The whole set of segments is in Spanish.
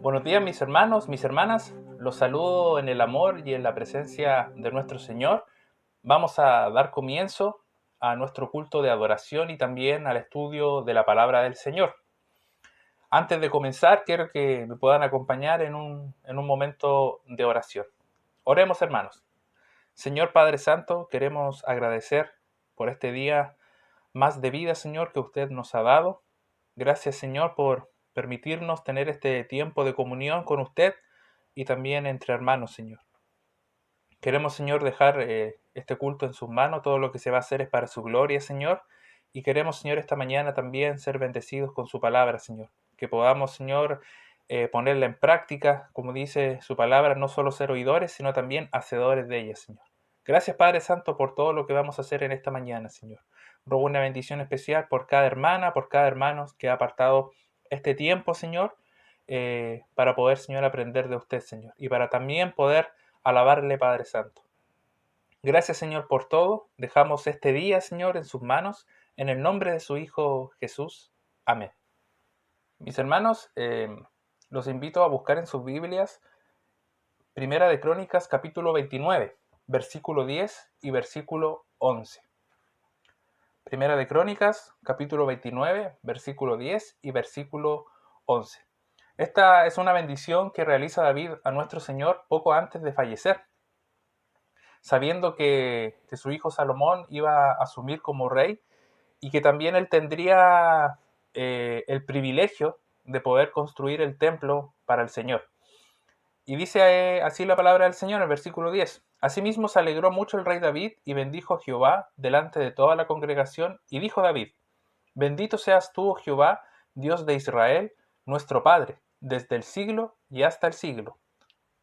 Buenos días mis hermanos, mis hermanas, los saludo en el amor y en la presencia de nuestro Señor. Vamos a dar comienzo a nuestro culto de adoración y también al estudio de la palabra del Señor. Antes de comenzar, quiero que me puedan acompañar en un momento de oración. Oremos, hermanos. Señor Padre Santo, queremos agradecer por este día más de vida, Señor, que usted nos ha dado. Gracias, Señor, por permitirnos tener este tiempo de comunión con usted y también entre hermanos, Señor. Queremos, Señor, dejar este culto en sus manos. Todo lo que se va a hacer es para su gloria, Señor. Y queremos, Señor, esta mañana también ser bendecidos con su palabra, Señor. Que podamos, Señor, ponerla en práctica, como dice su palabra, no solo ser oidores, sino también hacedores de ella, Señor. Gracias, Padre Santo, por todo lo que vamos a hacer en esta mañana, Señor. Ruego una bendición especial por cada hermana, por cada hermano que ha apartado este tiempo, Señor, para poder, Señor, aprender de usted, Señor. Y para también poder alabarle, Padre Santo. Gracias, Señor, por todo. Dejamos este día, Señor, en sus manos, en el nombre de su Hijo Jesús. Amén. Mis hermanos, los invito a buscar en sus Biblias Primera de Crónicas, capítulo 29, versículo 10 y versículo 11. Primera de Crónicas, capítulo 29, versículo 10 y versículo 11. Esta es una bendición que realiza David a nuestro Señor poco antes de fallecer, sabiendo que su hijo Salomón iba a asumir como rey y que también él tendría el privilegio de poder construir el templo para el Señor. Y dice así la palabra del Señor en el versículo 10. Asimismo se alegró mucho el rey David y bendijo a Jehová delante de toda la congregación, y dijo David: Bendito seas tú, oh Jehová, Dios de Israel, nuestro Padre, desde el siglo y hasta el siglo.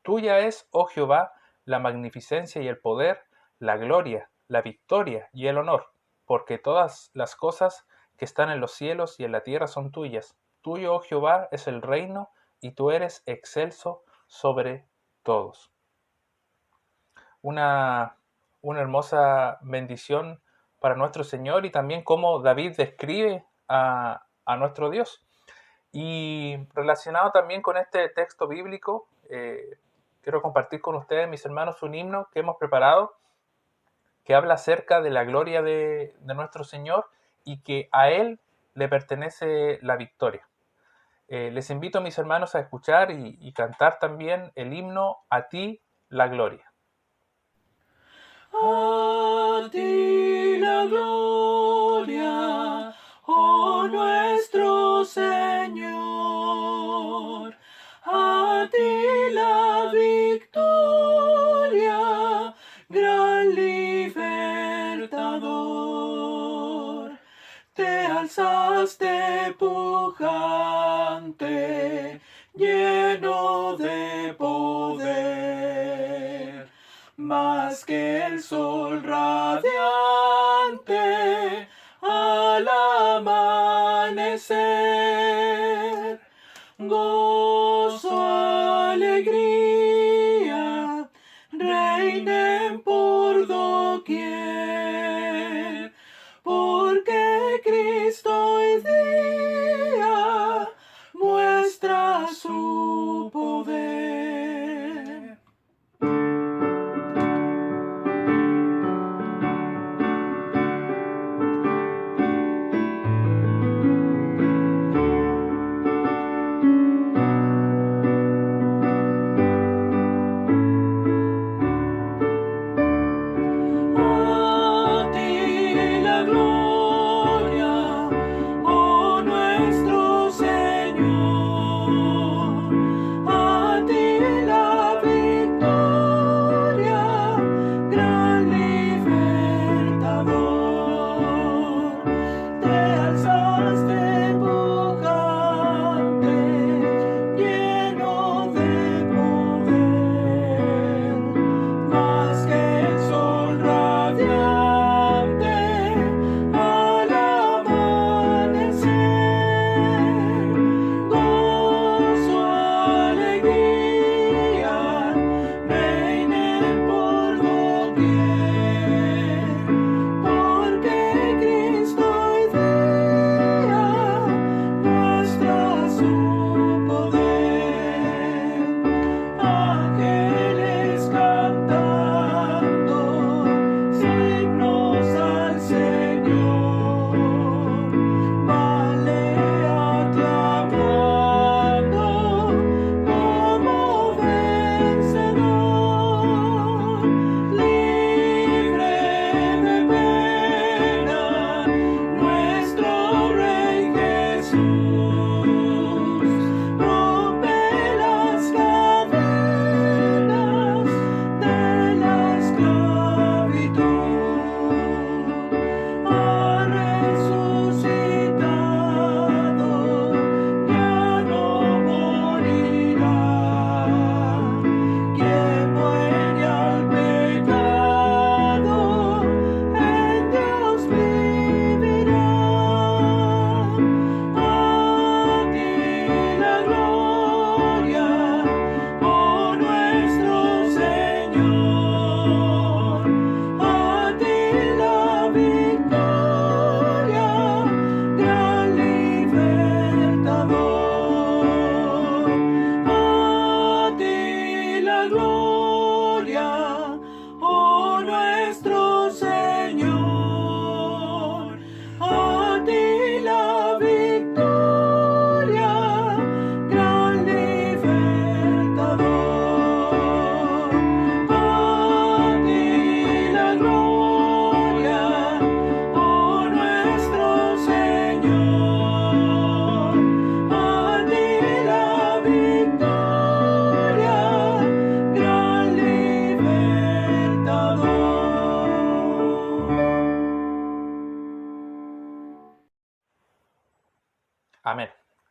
Tuya es, oh Jehová, la magnificencia y el poder, la gloria, la victoria y el honor, porque todas las cosas que están en los cielos y en la tierra son tuyas. Tuyo, oh Jehová, es el reino, y tú eres excelso sobre todos. Una, una hermosa bendición para nuestro Señor y también cómo David describe a nuestro Dios. Y relacionado también con este texto bíblico, quiero compartir con ustedes, mis hermanos, un himno que hemos preparado que habla acerca de la gloria de nuestro Señor y que a Él le pertenece la victoria. Les invito, mis hermanos, a escuchar y cantar también el himno A ti la gloria. A ti la gloria, oh nuestro Señor, a ti la victoria, gran libertador. Te alzaste pujante, lleno de poder, más que el sol radiante al amanecer. Gozo, alegría, reinen por doquier, porque Cristo hoy día muestra su poder.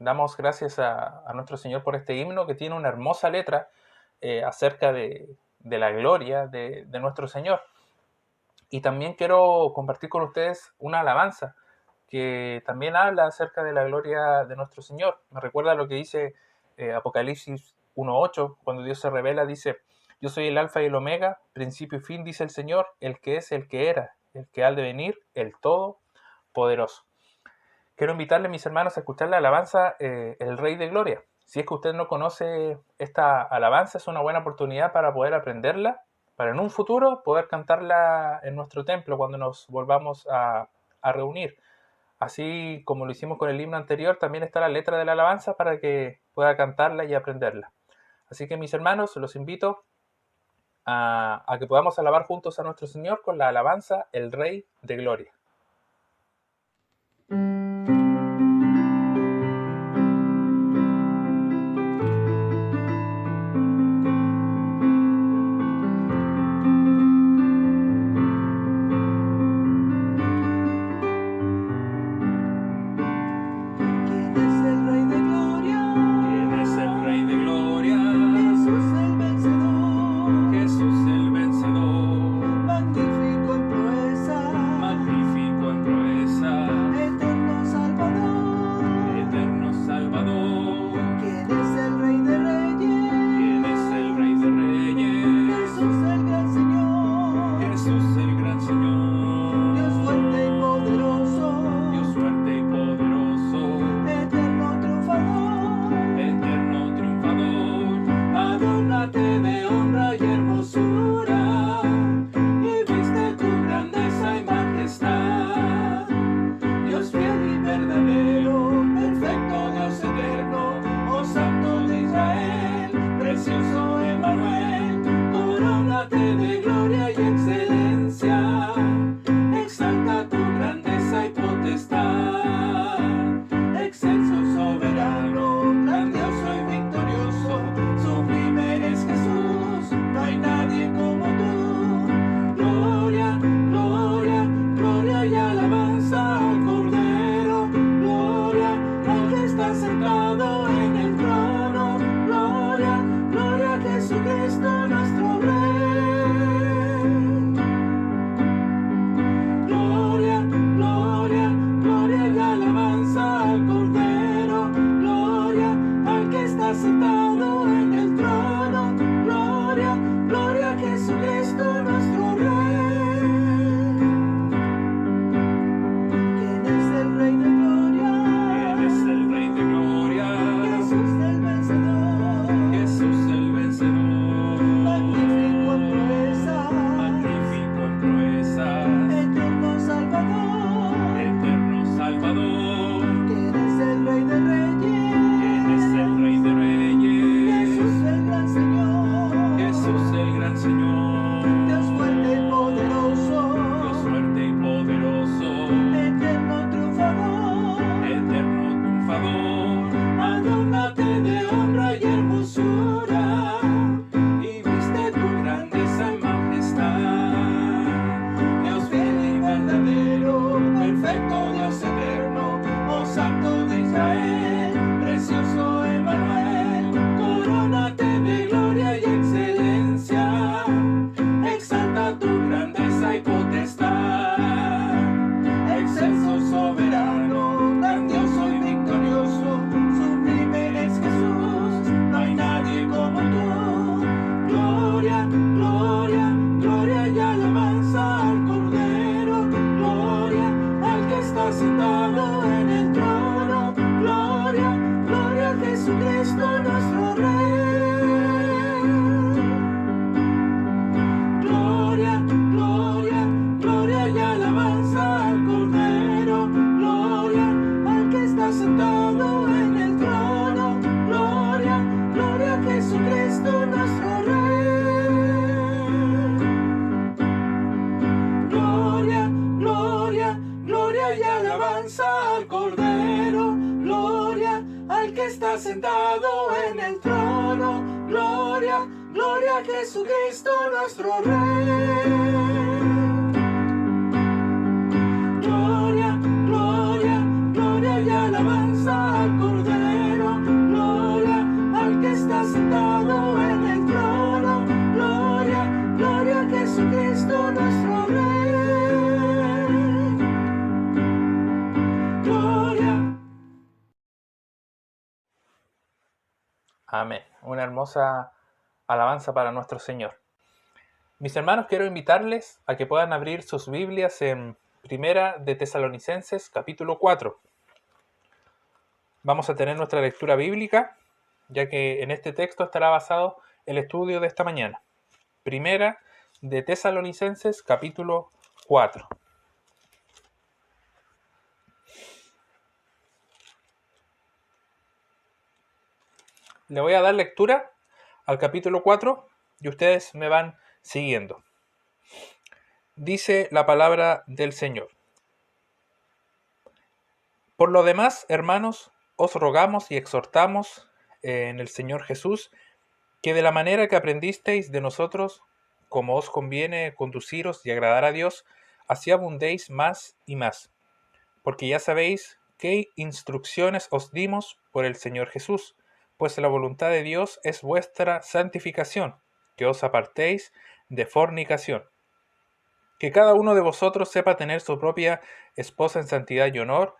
Damos gracias a nuestro Señor por este himno que tiene una hermosa letra acerca de la gloria de nuestro Señor. Y también quiero compartir con ustedes una alabanza que también habla acerca de la gloria de nuestro Señor. Me recuerda lo que dice Apocalipsis 1:8, cuando Dios se revela, dice: yo soy el alfa y el omega, principio y fin, dice el Señor, el que es, el que era, el que ha de venir, el todopoderoso. Quiero invitarle, mis hermanos, a escuchar la alabanza El Rey de Gloria. Si es que usted no conoce esta alabanza, es una buena oportunidad para poder aprenderla, para en un futuro poder cantarla en nuestro templo cuando nos volvamos a reunir. Así como lo hicimos con el himno anterior, también está la letra de la alabanza para que pueda cantarla y aprenderla. Así que, mis hermanos, los invito a que podamos alabar juntos a nuestro Señor con la alabanza El Rey de Gloria. Gloria, gloria, gloria y alabanza al Cordero. Amén. Una hermosa alabanza para nuestro Señor. Mis hermanos, quiero invitarles a que puedan abrir sus Biblias en Primera de Tesalonicenses, capítulo 4. Vamos a tener nuestra lectura bíblica, ya que en este texto estará basado el estudio de esta mañana. Primera de Tesalonicenses, capítulo 4. Le voy a dar lectura al capítulo 4 y ustedes me van siguiendo. Dice la palabra del Señor. Por lo demás, hermanos, os rogamos y exhortamos en el Señor Jesús, que de la manera que aprendisteis de nosotros, como os conviene conduciros y agradar a Dios, así abundéis más y más. Porque ya sabéis qué instrucciones os dimos por el Señor Jesús, pues la voluntad de Dios es vuestra santificación, que os apartéis de fornicación. Que cada uno de vosotros sepa tener su propia esposa en santidad y honor,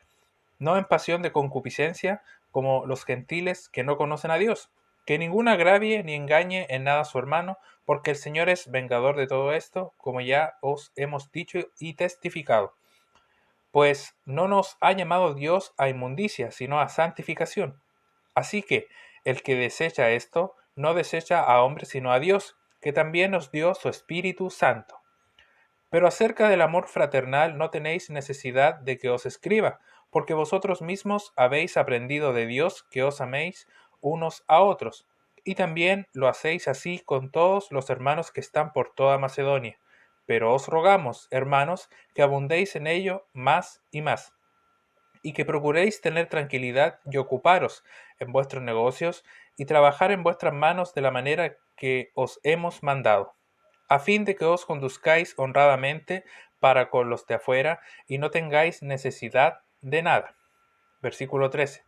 no en pasión de concupiscencia, como los gentiles que no conocen a Dios. Que ninguno agravie ni engañe en nada a su hermano, porque el Señor es vengador de todo esto, como ya os hemos dicho y testificado. Pues no nos ha llamado Dios a inmundicia, sino a santificación. Así que el que desecha esto, no desecha a hombre, sino a Dios, que también nos dio su Espíritu Santo. Pero acerca del amor fraternal no tenéis necesidad de que os escriba, porque vosotros mismos habéis aprendido de Dios que os améis unos a otros, y también lo hacéis así con todos los hermanos que están por toda Macedonia. Pero os rogamos, hermanos, que abundéis en ello más y más, y que procuréis tener tranquilidad y ocuparos en vuestros negocios y trabajar en vuestras manos de la manera que os hemos mandado, a fin de que os conduzcáis honradamente para con los de afuera y no tengáis necesidad de nada. Versículo 13.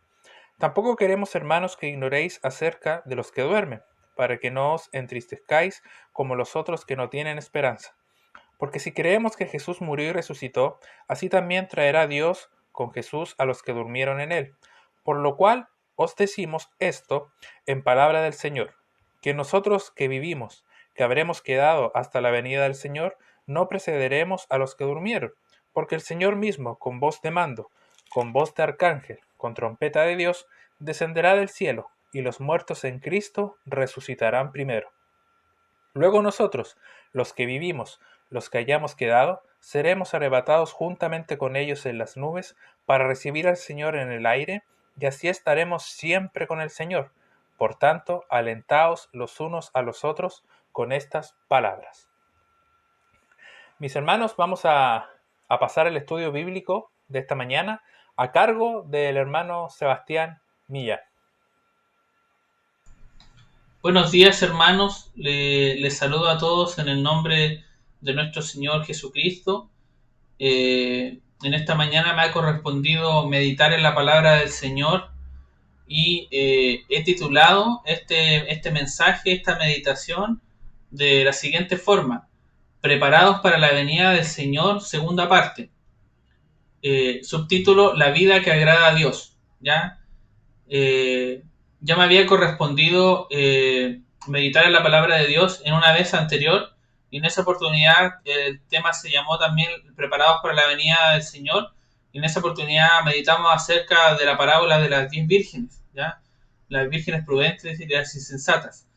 Tampoco queremos, hermanos, que ignoréis acerca de los que duermen, para que no os entristezcáis como los otros que no tienen esperanza. Porque si creemos que Jesús murió y resucitó, así también traerá Dios con Jesús a los que durmieron en él. Por lo cual os decimos esto en palabra del Señor, que nosotros que vivimos, que habremos quedado hasta la venida del Señor, no precederemos a los que durmieron, porque el Señor mismo, con voz de mando, con voz de arcángel, con trompeta de Dios, descenderá del cielo, y los muertos en Cristo resucitarán primero. Luego nosotros, los que vivimos, los que hayamos quedado, seremos arrebatados juntamente con ellos en las nubes para recibir al Señor en el aire, y así estaremos siempre con el Señor. Por tanto, alentaos los unos a los otros con estas palabras. Mis hermanos, vamos a pasar el estudio bíblico de esta mañana a cargo del hermano Sebastián Millán. Buenos días, hermanos. Les saludo a todos en el nombre de nuestro Señor Jesucristo. En esta mañana me ha correspondido meditar en la palabra del Señor y he titulado este mensaje, esta meditación, de la siguiente forma: Preparados para la venida del Señor, segunda parte. Subtítulo: La vida que agrada a Dios. ¿Ya? Ya me había correspondido meditar en la palabra de Dios en una vez anterior, y en esa oportunidad el tema se llamó también Preparados para la venida del Señor, y en esa oportunidad meditamos acerca de la parábola de las 10 vírgenes, ¿ya? Las vírgenes prudentes y las insensatas.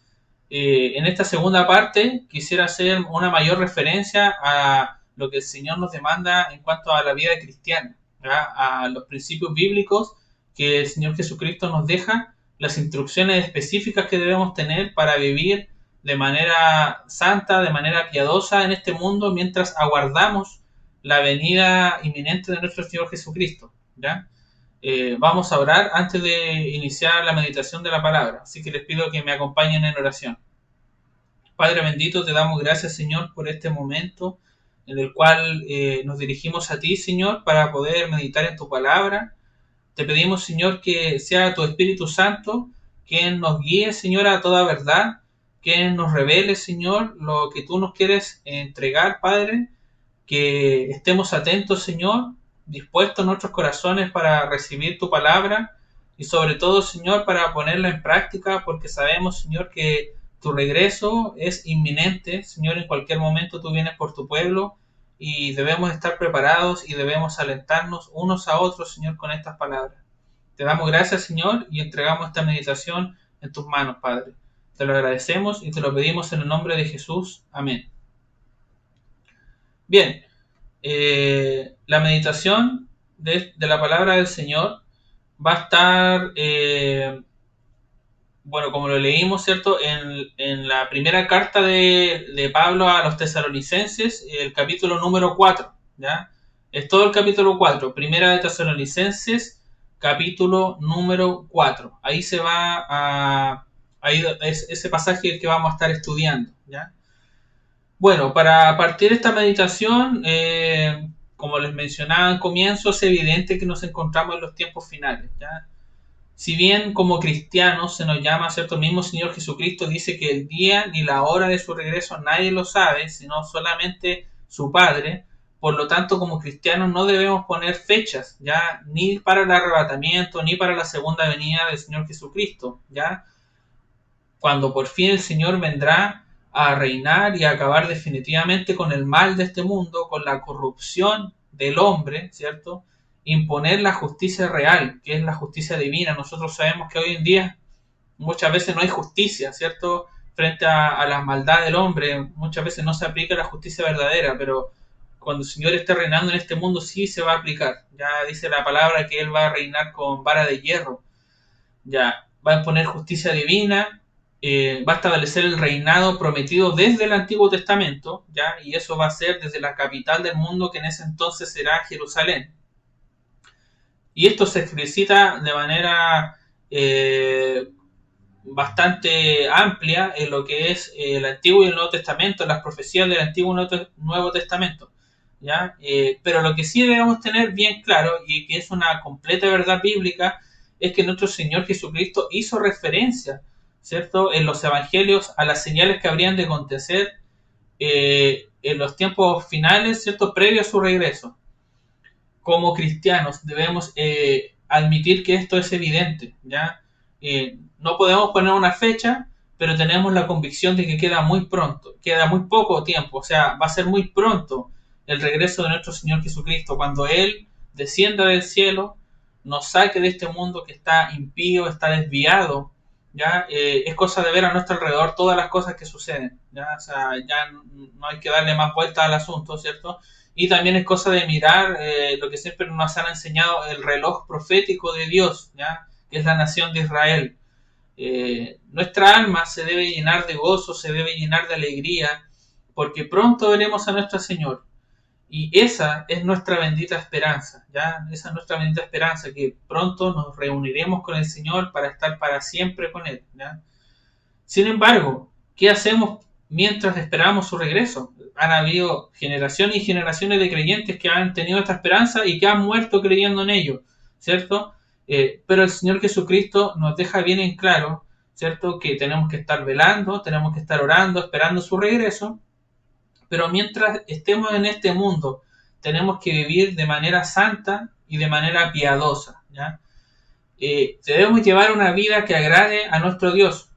En esta segunda parte quisiera hacer una mayor referencia a lo que el Señor nos demanda en cuanto a la vida cristiana, ¿ya? A los principios bíblicos que el Señor Jesucristo nos deja, las instrucciones específicas que debemos tener para vivir de manera santa, de manera piadosa en este mundo, mientras aguardamos la venida inminente de nuestro Señor Jesucristo, ¿ya? Vamos a orar antes de iniciar la meditación de la palabra, así que les pido que me acompañen en oración. Padre bendito, te damos gracias, Señor, por este momento en el cual nos dirigimos a ti, Señor, para poder meditar en tu palabra. Te pedimos, Señor, que sea tu Espíritu Santo quien nos guíe, Señor, a toda verdad, quien nos revele, Señor, lo que tú nos quieres entregar, Padre, que estemos atentos, Señor, dispuestos nuestros corazones para recibir tu palabra, y sobre todo, Señor, para ponerla en práctica, porque sabemos, Señor, que tu regreso es inminente. Señor, en cualquier momento tú vienes por tu pueblo y debemos estar preparados y debemos alentarnos unos a otros, Señor, con estas palabras. Te damos gracias, Señor, y entregamos esta meditación en tus manos, Padre. Te lo agradecemos y te lo pedimos en el nombre de Jesús. Amén. Bien, la meditación de la palabra del Señor va a estar, bueno, como lo leímos, ¿cierto? En la primera carta de Pablo a los tesalonicenses, el capítulo número 4, ¿ya? Es todo el capítulo 4, primera de Tesalonicenses, capítulo número 4. Ahí se va ahí es ese pasaje el que vamos a estar estudiando, ¿ya? Bueno, para partir esta meditación, como les mencionaba en comienzo, es evidente que nos encontramos en los tiempos finales, ¿ya? Si bien como cristianos se nos llama, ¿cierto? El mismo Señor Jesucristo dice que el día ni la hora de su regreso nadie lo sabe, sino solamente su Padre. Por lo tanto, como cristianos no debemos poner fechas, ¿ya? Ni para el arrebatamiento, ni para la segunda venida del Señor Jesucristo, ¿ya? Cuando por fin el Señor vendrá a reinar y a acabar definitivamente con el mal de este mundo, con la corrupción del hombre, ¿cierto? Imponer la justicia real, que es la justicia divina. Nosotros sabemos que hoy en día muchas veces no hay justicia, ¿cierto? Frente a la maldad del hombre, muchas veces no se aplica la justicia verdadera, pero cuando el Señor esté reinando en este mundo sí se va a aplicar. Ya dice la palabra que Él va a reinar con vara de hierro. Ya va a imponer justicia divina, va a establecer el reinado prometido desde el Antiguo Testamento, ¿ya? Y eso va a ser desde la capital del mundo, que en ese entonces será Jerusalén. Y esto se explicita de manera bastante amplia en lo que es el Antiguo y el Nuevo Testamento, las profecías del Antiguo y Nuevo Testamento, ¿ya? Pero lo que sí debemos tener bien claro, y que es una completa verdad bíblica, es que nuestro Señor Jesucristo hizo referencia, ¿cierto?, en los evangelios a las señales que habrían de acontecer en los tiempos finales, ¿cierto?, previo a su regreso. Como cristianos debemos admitir que esto es evidente, ¿ya? No podemos poner una fecha, pero tenemos la convicción de que queda muy pronto, queda muy poco tiempo, o sea, va a ser muy pronto el regreso de nuestro Señor Jesucristo, cuando Él descienda del cielo, nos saque de este mundo que está impío, está desviado, ¿ya? Es cosa de ver a nuestro alrededor todas las cosas que suceden, ¿ya? O sea, ya no hay que darle más vuelta al asunto, ¿cierto? Y también es cosa de mirar lo que siempre nos han enseñado, el reloj profético de Dios, ¿ya?, que es la nación de Israel. Nuestra alma se debe llenar de gozo, se debe llenar de alegría, porque pronto veremos a nuestro Señor. Y esa es nuestra bendita esperanza, ¿ya? Esa es nuestra bendita esperanza, que pronto nos reuniremos con el Señor para estar para siempre con Él, ¿ya? Sin embargo, ¿qué hacemos mientras esperamos su regreso? Han habido generaciones y generaciones de creyentes que han tenido esta esperanza y que han muerto creyendo en ello, ¿cierto? Pero el Señor Jesucristo nos deja bien en claro, ¿cierto?, que tenemos que estar velando, tenemos que estar orando, esperando su regreso, pero mientras estemos en este mundo, tenemos que vivir de manera santa y de manera piadosa, ¿ya? Debemos llevar una vida que agrade a nuestro Dios,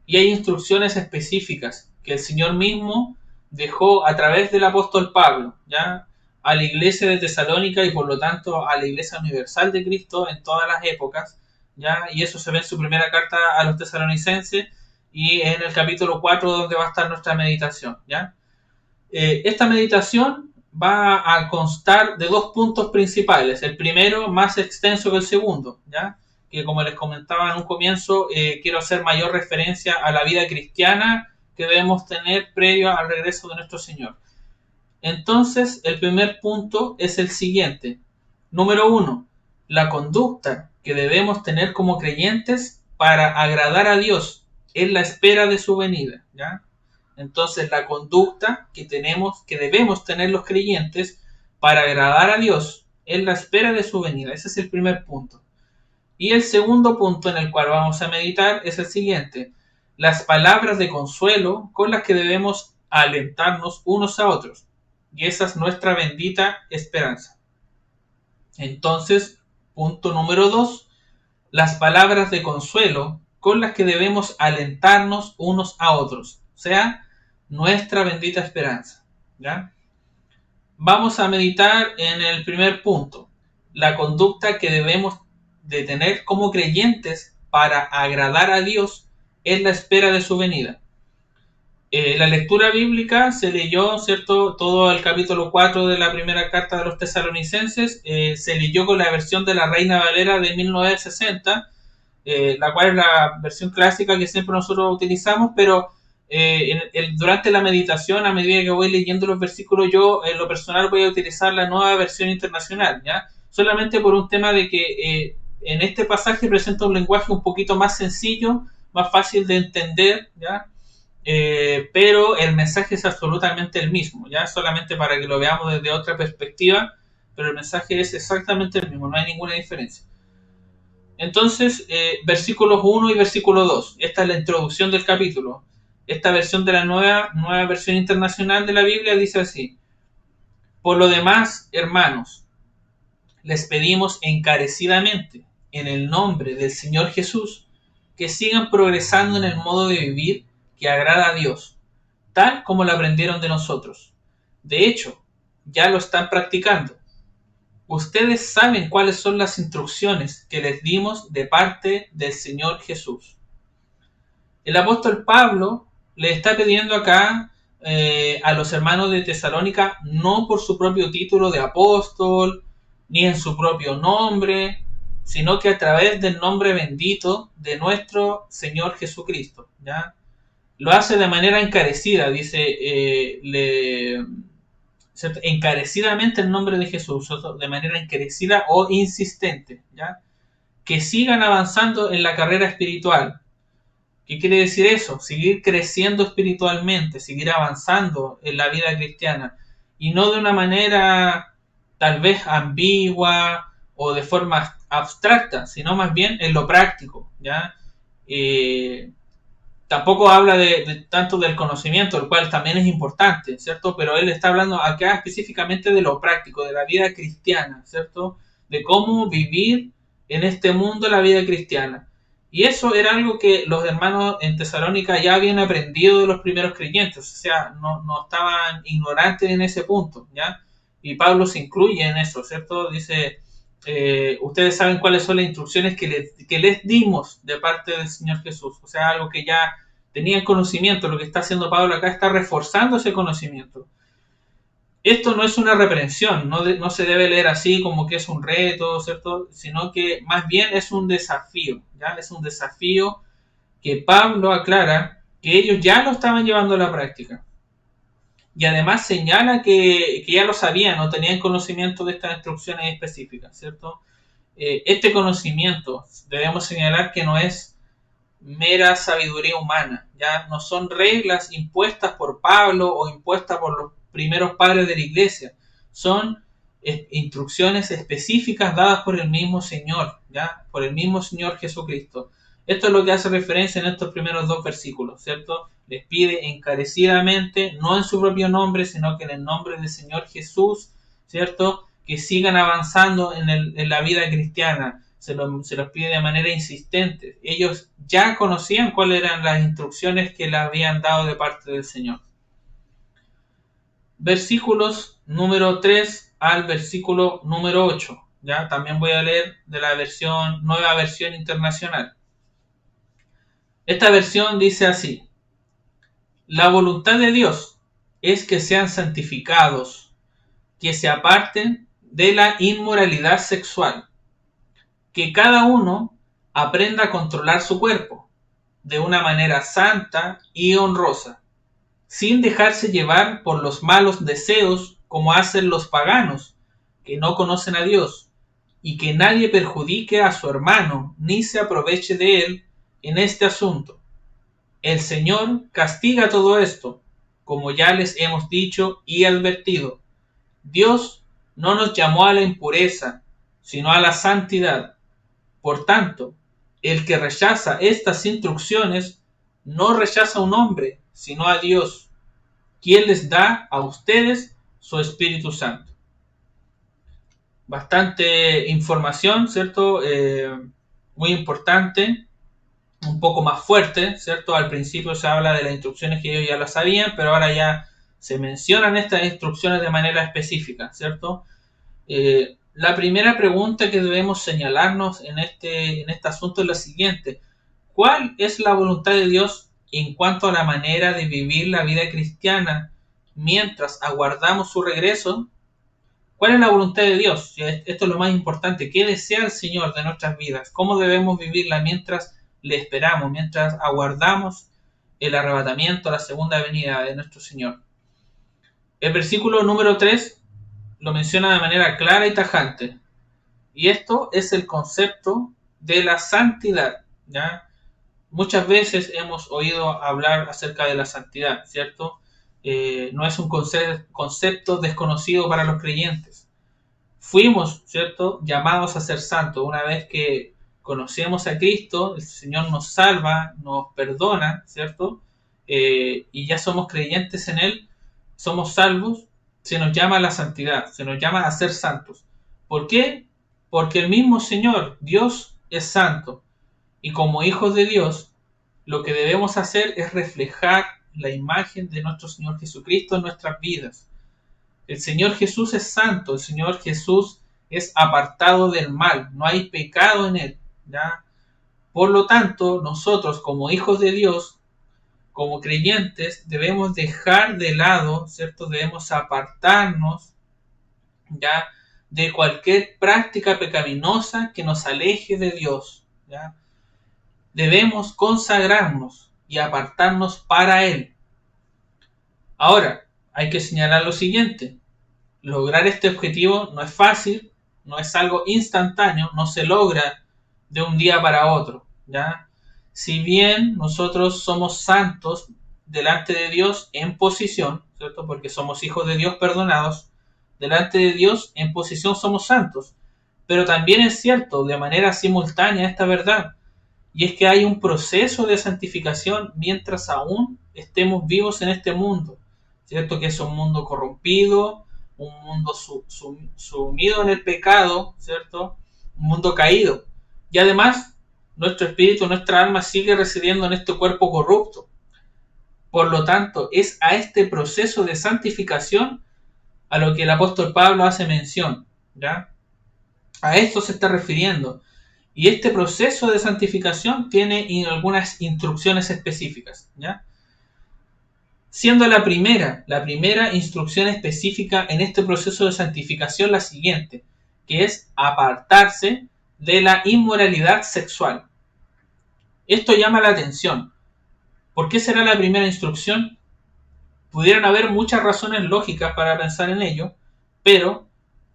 y hay instrucciones específicas que el Señor mismo dejó a través del apóstol Pablo, ¿ya?, a la iglesia de Tesalónica y por lo tanto a la iglesia universal de Cristo en todas las épocas, ¿ya? Y eso se ve en su primera carta a los tesalonicenses y en el capítulo 4 donde va a estar nuestra meditación, ¿ya? Esta meditación va a constar de dos puntos principales. El primero más extenso que el segundo, ¿ya?, que como les comentaba en un comienzo, quiero hacer mayor referencia a la vida cristiana que debemos tener previo al regreso de nuestro Señor. Entonces, el primer punto es el siguiente. Número 1, la conducta que debemos tener como creyentes para agradar a Dios en la espera de su venida, ¿ya? Entonces, la conducta que debemos tener los creyentes para agradar a Dios en la espera de su venida. Ese es el primer punto. Y el segundo punto en el cual vamos a meditar es el siguiente: las palabras de consuelo con las que debemos alentarnos unos a otros. Y esa es nuestra bendita esperanza. Entonces, punto número 2, las palabras de consuelo con las que debemos alentarnos unos a otros, o sea, nuestra bendita esperanza. ¿Ya? Vamos a meditar en el primer punto, la conducta que debemos de tener como creyentes para agradar a Dios en la espera de su venida. La lectura bíblica se leyó, ¿cierto? Todo el capítulo 4 de la primera carta de los tesalonicenses, se leyó con la versión de la Reina Valera de 1960, la cual es la versión clásica que siempre nosotros utilizamos, pero durante la meditación, a medida que voy leyendo los versículos, yo en lo personal voy a utilizar la nueva versión internacional, ¿ya? Solamente por un tema de que en este pasaje presenta un lenguaje un poquito más sencillo, más fácil de entender, ¿ya? Pero el mensaje es absolutamente el mismo, ya solamente para que lo veamos desde otra perspectiva, pero el mensaje es exactamente el mismo, no hay ninguna diferencia. Entonces, versículos 1 y versículo 2, esta es la introducción del capítulo. Esta versión de la nueva versión internacional de la Biblia dice así: por lo demás, hermanos, les pedimos encarecidamente, en el nombre del Señor Jesús, que sigan progresando en el modo de vivir que agrada a Dios, tal como lo aprendieron de nosotros. De hecho, ya lo están practicando. Ustedes saben cuáles son las instrucciones que les dimos de parte del Señor Jesús. El apóstol Pablo le está pidiendo acá a los hermanos de Tesalónica, no por su propio título de apóstol, ni en su propio nombre, sino que a través del nombre bendito de nuestro Señor Jesucristo, ¿ya? Lo hace de manera encarecida, dice, encarecidamente el nombre de Jesús, de manera encarecida o insistente, ¿ya? Que sigan avanzando en la carrera espiritual. ¿Qué quiere decir eso? Seguir creciendo espiritualmente, seguir avanzando en la vida cristiana, y no de una manera tal vez ambigua o de forma abstracta, sino más bien en lo práctico, ¿ya? Tampoco habla de tanto del conocimiento, el cual también es importante, ¿cierto? Pero él está hablando acá específicamente de lo práctico, de la vida cristiana, ¿cierto? De cómo vivir en este mundo la vida cristiana. Y eso era algo que los hermanos en Tesalónica ya habían aprendido de los primeros creyentes, o sea, no estaban ignorantes en ese punto, ¿ya? Y Pablo se incluye en eso, ¿cierto? Dice, ustedes saben cuáles son las instrucciones que les dimos de parte del Señor Jesús, o sea, algo que ya tenían conocimiento. Lo que está haciendo Pablo acá está reforzando ese conocimiento. Esto no es una reprensión, no se debe leer así como que es un reto, ¿cierto? Sino que más bien es un desafío, ¿ya? Es un desafío que Pablo aclara que ellos ya lo estaban llevando a la práctica. Y además señala que ya lo sabían, no tenían conocimiento de estas instrucciones específicas, ¿cierto? Este conocimiento debemos señalar que no es mera sabiduría humana, ya no son reglas impuestas por Pablo o impuestas por los primeros padres de la iglesia, son instrucciones específicas dadas por el mismo Señor, ya por el mismo Señor Jesucristo. Esto es lo que hace referencia en estos primeros dos versículos, ¿cierto? Les pide encarecidamente, no en su propio nombre, sino que en el nombre del Señor Jesús, ¿cierto? Que sigan avanzando en la vida cristiana. Se los pide de manera insistente. Ellos ya conocían cuáles eran las instrucciones que les habían dado de parte del Señor. Versículos número 3 al versículo número 8. ¿Ya? También voy a leer de la nueva versión internacional. Esta versión dice así: la voluntad de Dios es que sean santificados, que se aparten de la inmoralidad sexual, que cada uno aprenda a controlar su cuerpo de una manera santa y honrosa, sin dejarse llevar por los malos deseos como hacen los paganos, que no conocen a Dios, y que nadie perjudique a su hermano ni se aproveche de él en este asunto. El Señor castiga todo esto, como ya les hemos dicho y advertido. Dios no nos llamó a la impureza, sino a la santidad. Por tanto, el que rechaza estas instrucciones no rechaza a un hombre, sino a Dios, quien les da a ustedes su Espíritu Santo. Bastante información, ¿cierto? muy importante, un poco más fuerte, ¿cierto? Al principio se habla de las instrucciones que ellos ya lo sabían, pero ahora ya se mencionan estas instrucciones de manera específica, ¿cierto? La primera pregunta que debemos señalarnos en este asunto es la siguiente: ¿cuál es la voluntad de Dios en cuanto a la manera de vivir la vida cristiana mientras aguardamos su regreso? ¿Cuál es la voluntad de Dios? Esto es lo más importante. ¿Qué desea el Señor de nuestras vidas? ¿Cómo debemos vivirla mientras le esperamos, mientras aguardamos el arrebatamiento, la segunda venida de nuestro Señor? El versículo número 3 lo menciona de manera clara y tajante. Y esto es el concepto de la santidad, ¿ya? Muchas veces hemos oído hablar acerca de la santidad, ¿cierto? No es un concepto desconocido para los creyentes. Fuimos, ¿cierto?, llamados a ser santos. Una vez que conocemos a Cristo, el Señor nos salva, nos perdona, ¿cierto? Y ya somos creyentes en Él, somos salvos, se nos llama a la santidad, se nos llama a ser santos. ¿Por qué? Porque el mismo Señor, Dios, es santo. Y como hijos de Dios, lo que debemos hacer es reflejar la imagen de nuestro Señor Jesucristo en nuestras vidas. El Señor Jesús es santo, el Señor Jesús es apartado del mal, no hay pecado en Él, ¿ya? Por lo tanto, nosotros como hijos de Dios, como creyentes, debemos dejar de lado, ¿cierto? Debemos apartarnos, ¿ya?, de cualquier práctica pecaminosa que nos aleje de Dios, ¿ya? Debemos consagrarnos y apartarnos para Él. Ahora, hay que señalar lo siguiente: lograr este objetivo no es fácil, no es algo instantáneo, no se logra de un día para otro, ¿ya? Si bien nosotros somos santos delante de Dios en posición, ¿cierto? Porque somos hijos de Dios perdonados, delante de Dios en posición somos santos. Pero también es cierto, de manera simultánea, esta verdad, y es que hay un proceso de santificación mientras aún estemos vivos en este mundo, ¿cierto? Que es un mundo corrompido, un mundo sumido en el pecado, ¿cierto? Un mundo caído. Y además, nuestro espíritu, nuestra alma sigue residiendo en este cuerpo corrupto. Por lo tanto, es a este proceso de santificación a lo que el apóstol Pablo hace mención, ¿ya? A esto se está refiriendo. Y este proceso de santificación tiene algunas instrucciones específicas, ¿ya? Siendo la primera instrucción específica en este proceso de santificación la siguiente, que es apartarse de la inmoralidad sexual. Esto llama la atención. ¿Por qué será la primera instrucción? Pudieran haber muchas razones lógicas para pensar en ello, pero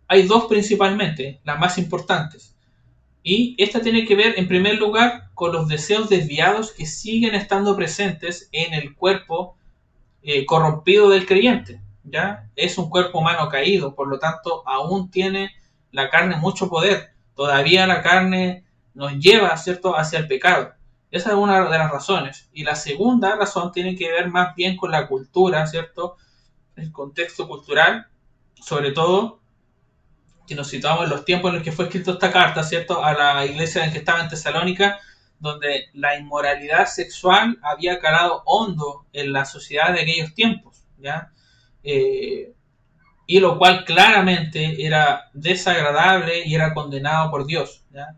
hay dos principalmente, las más importantes. Y esta tiene que ver, en primer lugar, con los deseos desviados que siguen estando presentes en el cuerpo corrompido del creyente, ¿ya? Es un cuerpo humano caído, por lo tanto, aún tiene la carne mucho poder. Todavía la carne nos lleva, ¿cierto?, hacia el pecado. Esa es una de las razones. Y la segunda razón tiene que ver más bien con la cultura, ¿cierto? El contexto cultural, sobre todo, que nos situamos en los tiempos en los que fue escrita esta carta, ¿cierto?, a la iglesia en que estaba en Tesalónica, donde la inmoralidad sexual había calado hondo en la sociedad de aquellos tiempos, ¿ya? Y lo cual claramente era desagradable y era condenado por Dios, ¿ya?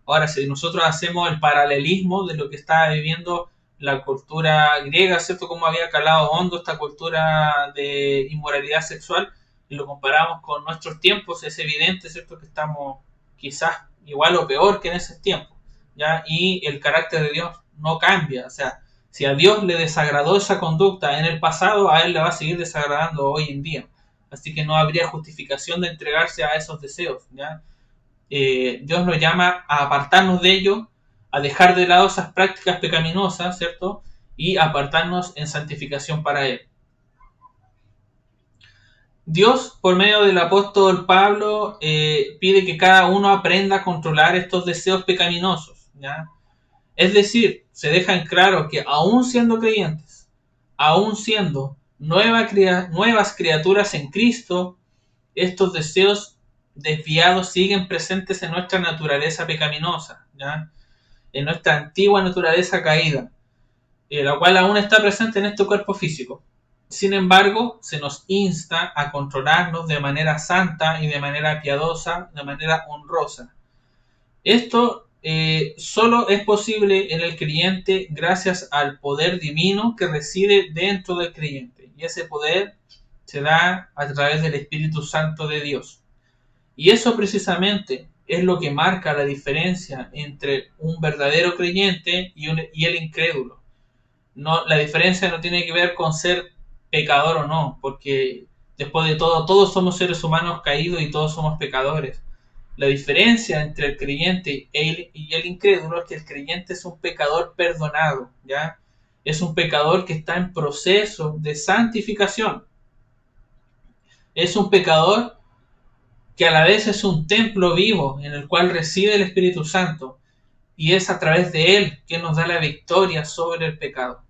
Ahora, si nosotros hacemos el paralelismo de lo que estaba viviendo la cultura griega, ¿cierto?, cómo había calado hondo esta cultura de inmoralidad sexual, y lo comparamos con nuestros tiempos, es evidente, ¿cierto?, que estamos quizás igual o peor que en esos tiempos, ¿ya? Y el carácter de Dios no cambia. O sea, si a Dios le desagradó esa conducta en el pasado, a Él le va a seguir desagradando hoy en día. Así que no habría justificación de entregarse a esos deseos, ¿ya? Dios nos llama a apartarnos de ello, a dejar de lado esas prácticas pecaminosas, ¿cierto? Y apartarnos en santificación para Él. Dios, por medio del apóstol Pablo, pide que cada uno aprenda a controlar estos deseos pecaminosos, ¿ya? Es decir, se deja en claro que aún siendo creyentes, aún siendo nuevas criaturas en Cristo, estos deseos desviados siguen presentes en nuestra naturaleza pecaminosa, ¿ya? En nuestra antigua naturaleza caída, la cual aún está presente en este cuerpo físico. Sin embargo, se nos insta a controlarnos de manera santa y de manera piadosa, de manera honrosa. Esto solo es posible en el creyente gracias al poder divino que reside dentro del creyente. Y ese poder se da a través del Espíritu Santo de Dios. Y eso precisamente es lo que marca la diferencia entre un verdadero creyente y el incrédulo. No, la diferencia no tiene que ver con ser pecador o no, porque después de todo, todos somos seres humanos caídos y todos somos pecadores. La diferencia entre el creyente y el incrédulo es que el creyente es un pecador perdonado, ¿ya? Es un pecador que está en proceso de santificación. Es un pecador que a la vez es un templo vivo en el cual reside el Espíritu Santo, y es a través de él que nos da la victoria sobre el pecado.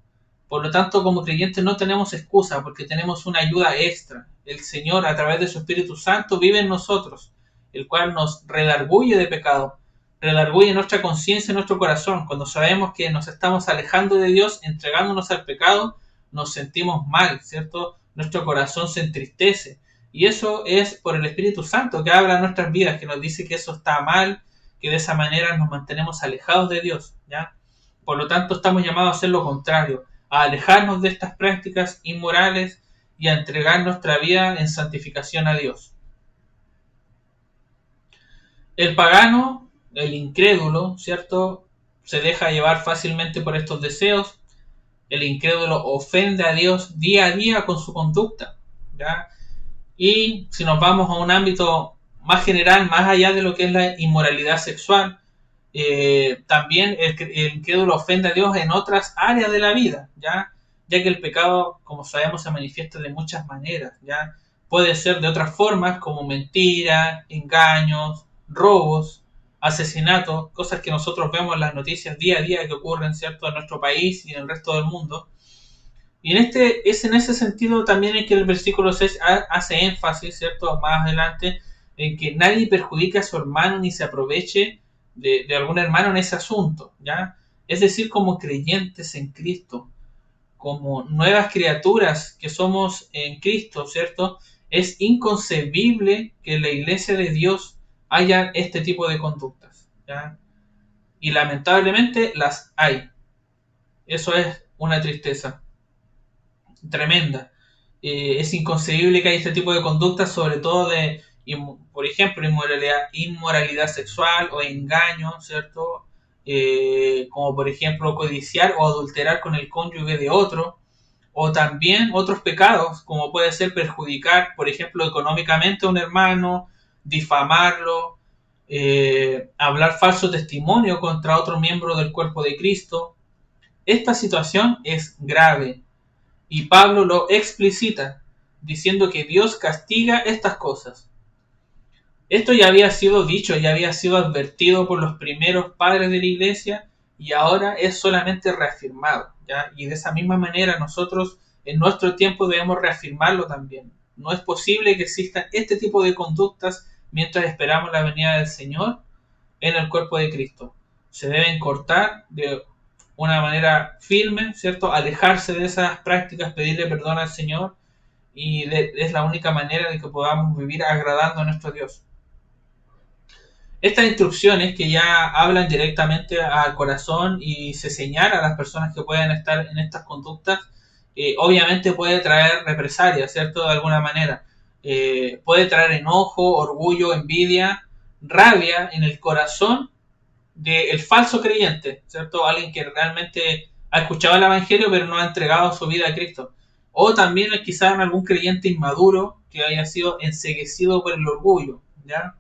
Por lo tanto, como creyentes no tenemos excusa porque tenemos una ayuda extra. El Señor, a través de su Espíritu Santo, vive en nosotros, el cual nos redarguye de pecado, redarguye nuestra conciencia, nuestro corazón. Cuando sabemos que nos estamos alejando de Dios, entregándonos al pecado, nos sentimos mal, ¿cierto? Nuestro corazón se entristece. Y eso es por el Espíritu Santo que habla en nuestras vidas, que nos dice que eso está mal, que de esa manera nos mantenemos alejados de Dios, ¿ya? Por lo tanto, estamos llamados a hacer lo contrario, a alejarnos de estas prácticas inmorales y a entregar nuestra vida en santificación a Dios. El pagano, el incrédulo, ¿cierto?, se deja llevar fácilmente por estos deseos. El incrédulo ofende a Dios día a día con su conducta, ¿ya? Y si nos vamos a un ámbito más general, más allá de lo que es la inmoralidad sexual, también el incrédulo ofende a Dios en otras áreas de la vida, ya que el pecado, como sabemos, se manifiesta de muchas maneras, ya puede ser de otras formas como mentiras, engaños, robos, asesinatos, cosas que nosotros vemos en las noticias día a día que ocurren, ¿cierto?, en nuestro país y en el resto del mundo. Y es en ese sentido también en que el versículo 6 hace énfasis, ¿cierto?, más adelante, en que nadie perjudique a su hermano ni se aproveche de algún hermano en ese asunto, ¿ya? Es decir, como creyentes en Cristo, como nuevas criaturas que somos en Cristo, ¿cierto? Es inconcebible que en la iglesia de Dios haya este tipo de conductas, ¿ya? Y lamentablemente las hay. Eso es una tristeza tremenda. Es inconcebible que haya este tipo de conductas, sobre todo de, por ejemplo, inmoralidad sexual o engaño, ¿cierto? Como por ejemplo codiciar o adulterar con el cónyuge de otro, o también otros pecados, como puede ser perjudicar, por ejemplo, económicamente a un hermano, difamarlo, hablar falso testimonio contra otro miembro del cuerpo de Cristo. Esta situación es grave. Y Pablo lo explicita, diciendo que Dios castiga estas cosas. Esto ya había sido dicho, ya había sido advertido por los primeros padres de la iglesia y ahora es solamente reafirmado, ¿ya? Y de esa misma manera nosotros en nuestro tiempo debemos reafirmarlo también. No es posible que existan este tipo de conductas mientras esperamos la venida del Señor en el cuerpo de Cristo. Se deben cortar de una manera firme, ¿cierto? Alejarse de esas prácticas, pedirle perdón al Señor, y es la única manera de que podamos vivir agradando a nuestro Dios. Estas instrucciones que ya hablan directamente al corazón y se señala a las personas que pueden estar en estas conductas, obviamente puede traer represalias, ¿cierto? De alguna manera. Puede traer enojo, orgullo, envidia, rabia en el corazón del falso creyente, ¿cierto? Alguien que realmente ha escuchado el evangelio pero no ha entregado su vida a Cristo. O también quizás en algún creyente inmaduro que haya sido enceguecido por el orgullo, ¿ya?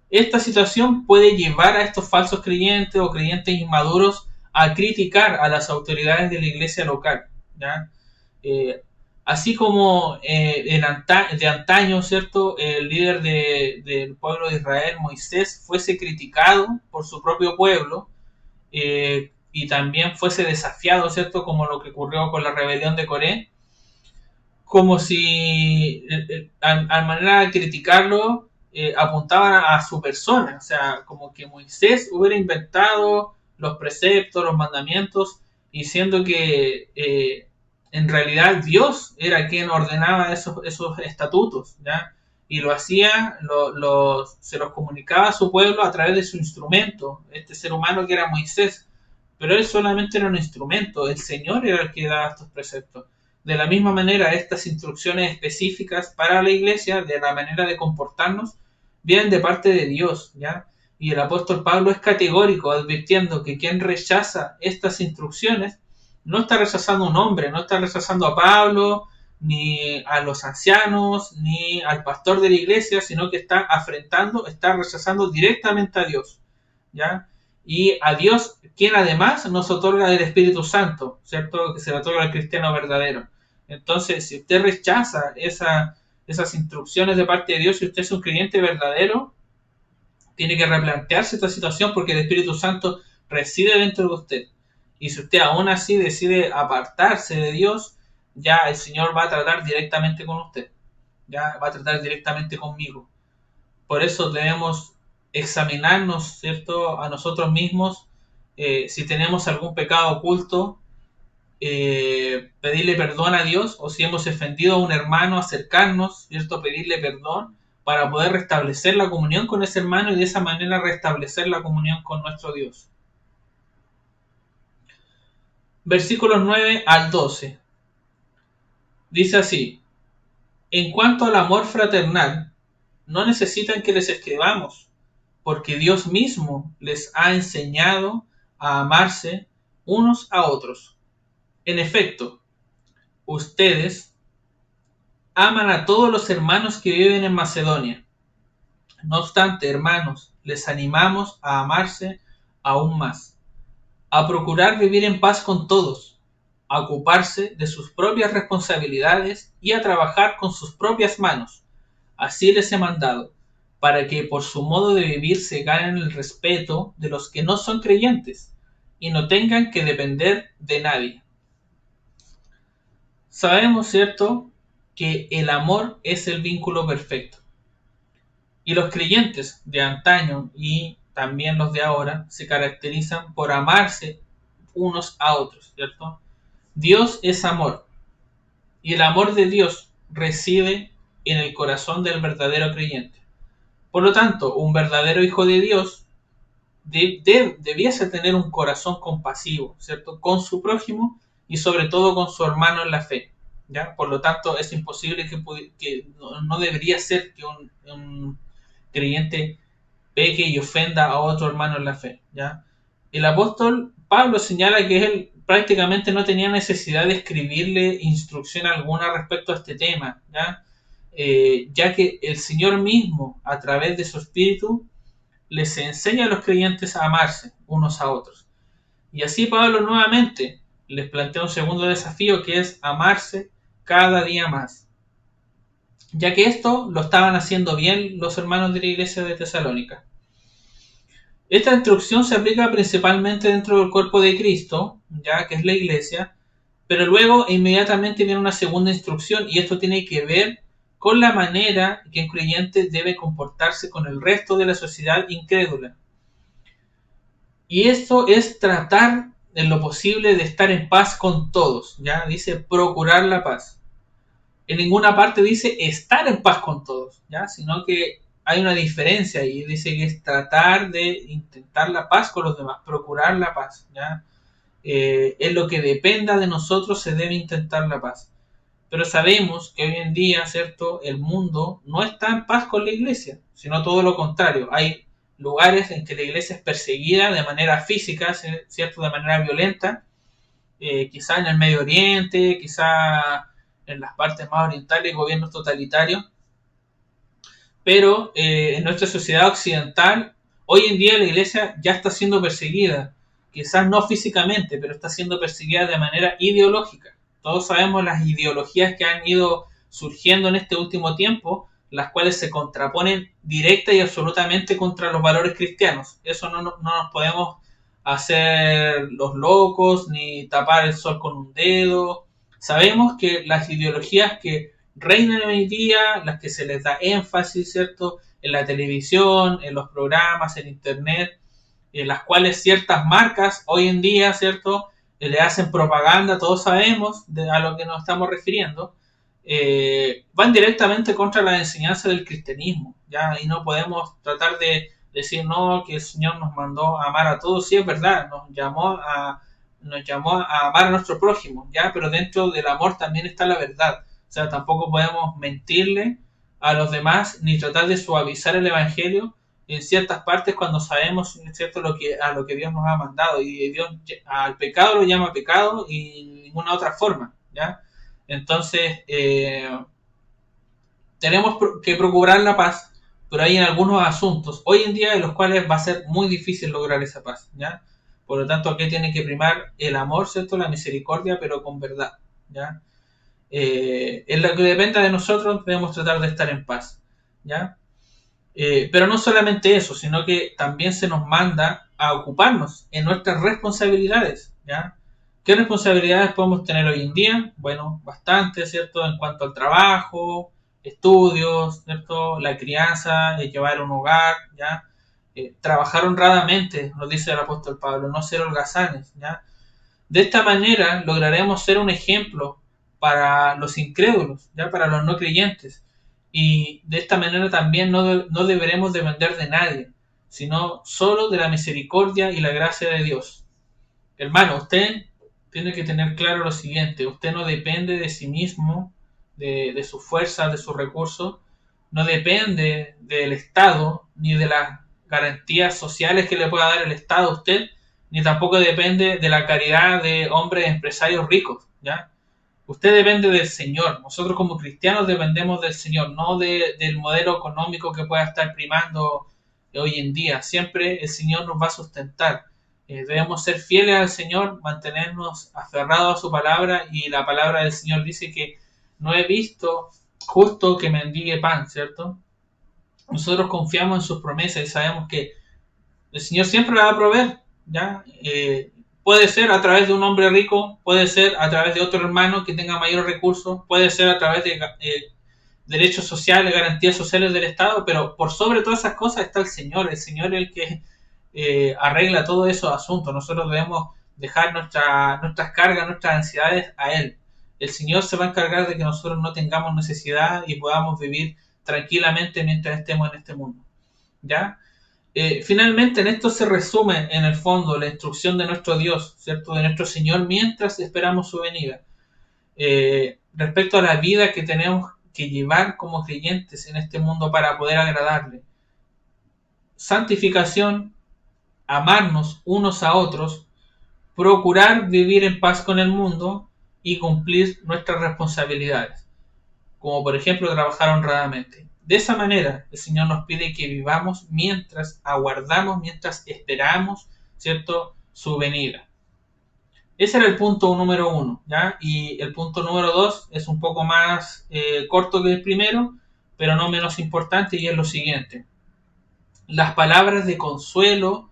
Esta situación puede llevar a estos falsos creyentes o creyentes inmaduros a criticar a las autoridades de la iglesia local, ¿ya? Así como de antaño, ¿cierto?, el líder del pueblo de Israel, Moisés, fuese criticado por su propio pueblo y también fuese desafiado, ¿cierto?, como lo que ocurrió con la rebelión de Coré, como si a manera de criticarlo apuntaban a su persona, o sea, como que Moisés hubiera inventado los preceptos, los mandamientos, y siendo que en realidad Dios era quien ordenaba esos estatutos, ¿ya? Y lo hacía, se los comunicaba a su pueblo a través de su instrumento, este ser humano que era Moisés, pero él solamente era un instrumento, el Señor era el que daba estos preceptos. De la misma manera, estas instrucciones específicas para la iglesia, de la manera de comportarnos, vienen de parte de Dios, ¿ya? Y el apóstol Pablo es categórico, advirtiendo que quien rechaza estas instrucciones no está rechazando a un hombre, no está rechazando a Pablo, ni a los ancianos, ni al pastor de la iglesia, sino que está afrentando, está rechazando directamente a Dios, ¿ya? Y a Dios, quien además nos otorga el Espíritu Santo, ¿cierto? Que se le otorga al cristiano verdadero. Entonces, si usted rechaza esas instrucciones de parte de Dios, si usted es un creyente verdadero, tiene que replantearse esta situación porque el Espíritu Santo reside dentro de usted. Y si usted aún así decide apartarse de Dios, ya el Señor va a tratar directamente con usted. Ya va a tratar directamente conmigo. Por eso debemos examinarnos, ¿cierto?, a nosotros mismos, si tenemos algún pecado oculto, pedirle perdón a Dios, o si hemos ofendido a un hermano, acercarnos, ¿cierto?, pedirle perdón para poder restablecer la comunión con ese hermano y de esa manera restablecer la comunión con nuestro Dios. Versículos 9 al 12. Dice así: en cuanto al amor fraternal, no necesitan que les escribamos, porque Dios mismo les ha enseñado a amarse unos a otros. En efecto, ustedes aman a todos los hermanos que viven en Macedonia. No obstante, hermanos, les animamos a amarse aún más, a procurar vivir en paz con todos, a ocuparse de sus propias responsabilidades y a trabajar con sus propias manos. Así les he mandado, para que por su modo de vivir se ganen el respeto de los que no son creyentes y no tengan que depender de nadie. Sabemos, ¿cierto?, que el amor es el vínculo perfecto. Y los creyentes de antaño y también los de ahora se caracterizan por amarse unos a otros, ¿cierto? Dios es amor, y el amor de Dios reside en el corazón del verdadero creyente. Por lo tanto, un verdadero hijo de Dios debiese tener un corazón compasivo, ¿cierto?, con su prójimo y sobre todo con su hermano en la fe, ¿ya? Por lo tanto, es imposible que no debería ser que un creyente peque y ofenda a otro hermano en la fe, ¿ya? El apóstol Pablo señala que él prácticamente no tenía necesidad de escribirle instrucción alguna respecto a este tema, ¿ya? Ya que el Señor mismo, a través de su Espíritu, les enseña a los creyentes a amarse unos a otros. Y así Pablo nuevamente les plantea un segundo desafío, que es amarse cada día más, ya que esto lo estaban haciendo bien los hermanos de la iglesia de Tesalónica. Esta instrucción se aplica principalmente dentro del cuerpo de Cristo, ya que es la iglesia, pero luego inmediatamente viene una segunda instrucción, y esto tiene que ver con la manera que un creyente debe comportarse con el resto de la sociedad incrédula. Y esto es tratar en lo posible de estar en paz con todos, ¿ya? Dice procurar la paz. En ninguna parte dice estar en paz con todos, ¿ya? Sino que hay una diferencia y dice que es tratar de intentar la paz con los demás, procurar la paz, ¿ya? En lo que dependa de nosotros se debe intentar la paz. Pero sabemos que hoy en día, ¿cierto?, el mundo no está en paz con la iglesia, sino todo lo contrario. Hay lugares en que la iglesia es perseguida de manera física, ¿cierto?, de manera violenta, quizá en el Medio Oriente, quizá en las partes más orientales, gobiernos totalitarios. Pero en nuestra sociedad occidental, hoy en día la iglesia ya está siendo perseguida, quizás no físicamente, pero está siendo perseguida de manera ideológica. Todos sabemos las ideologías que han ido surgiendo en este último tiempo, las cuales se contraponen directa y absolutamente contra los valores cristianos. Eso no nos podemos hacer los locos, ni tapar el sol con un dedo. Sabemos que las ideologías que reinan hoy día, las que se les da énfasis, ¿cierto?, en la televisión, en los programas, en internet, en las cuales ciertas marcas hoy en día, ¿cierto? Le hacen propaganda, todos sabemos a lo que nos estamos refiriendo, van directamente contra la enseñanza del cristianismo, ¿ya? Y no podemos tratar de decir, no, que el Señor nos mandó a amar a todos. Sí, es verdad, nos llamó a amar a nuestro prójimo, ¿ya? Pero dentro del amor también está la verdad. O sea, tampoco podemos mentirle a los demás ni tratar de suavizar el evangelio en ciertas partes cuando sabemos, ¿cierto?, a lo que Dios nos ha mandado. Y Dios al pecado lo llama pecado y de ninguna otra forma, ¿ya? Entonces, tenemos que procurar la paz, pero hay en algunos asuntos hoy en día en los cuales va a ser muy difícil lograr esa paz, ¿ya? Por lo tanto, aquí tiene que primar el amor, ¿cierto?, la misericordia, pero con verdad, ¿ya? En lo que dependa de nosotros debemos tratar de estar en paz, ¿ya? Pero no solamente eso, sino que también se nos manda a ocuparnos en nuestras responsabilidades, ¿ya? ¿Qué responsabilidades podemos tener hoy en día? Bueno, bastante, ¿cierto? En cuanto al trabajo, estudios, ¿cierto? La crianza, llevar un hogar, ¿ya? Trabajar honradamente, nos dice el apóstol Pablo, no ser holgazanes, ¿ya? De esta manera lograremos ser un ejemplo para los incrédulos, ¿ya? Para los no creyentes. Y de esta manera también no deberemos depender de nadie, sino solo de la misericordia y la gracia de Dios. Hermano, usted tiene que tener claro lo siguiente: usted no depende de sí mismo, de sus fuerzas, de sus recursos, no depende del Estado, ni de las garantías sociales que le pueda dar el Estado a usted, ni tampoco depende de la caridad de hombres empresarios ricos, ¿ya? Usted depende del Señor. Nosotros como cristianos dependemos del Señor, no del modelo económico que pueda estar primando hoy en día. Siempre el Señor nos va a sustentar. Debemos ser fieles al Señor, mantenernos aferrados a su palabra, y la palabra del Señor dice que no he visto justo que mendigue pan, ¿cierto? Nosotros confiamos en sus promesas y sabemos que el Señor siempre la va a proveer, ¿ya? Puede ser a través de un hombre rico, puede ser a través de otro hermano que tenga mayores recursos, puede ser a través de derechos sociales, garantías sociales del Estado, pero por sobre todas esas cosas está el Señor es el que arregla todos esos asuntos. Nosotros debemos dejar nuestras cargas, nuestras ansiedades a Él. El Señor se va a encargar de que nosotros no tengamos necesidad y podamos vivir tranquilamente mientras estemos en este mundo, ¿ya? Finalmente, en esto se resume en el fondo la instrucción de nuestro Dios, ¿cierto?, de nuestro Señor mientras esperamos su venida. Respecto a la vida que tenemos que llevar como creyentes en este mundo para poder agradarle: santificación, amarnos unos a otros, procurar vivir en paz con el mundo y cumplir nuestras responsabilidades, como por ejemplo trabajar honradamente. De esa manera el Señor nos pide que vivamos mientras aguardamos, mientras esperamos, ¿cierto?, su venida. Ese era el punto número 1, ¿ya? Y el punto número 2 es un poco más corto que el primero, pero no menos importante, y es lo siguiente: las palabras de consuelo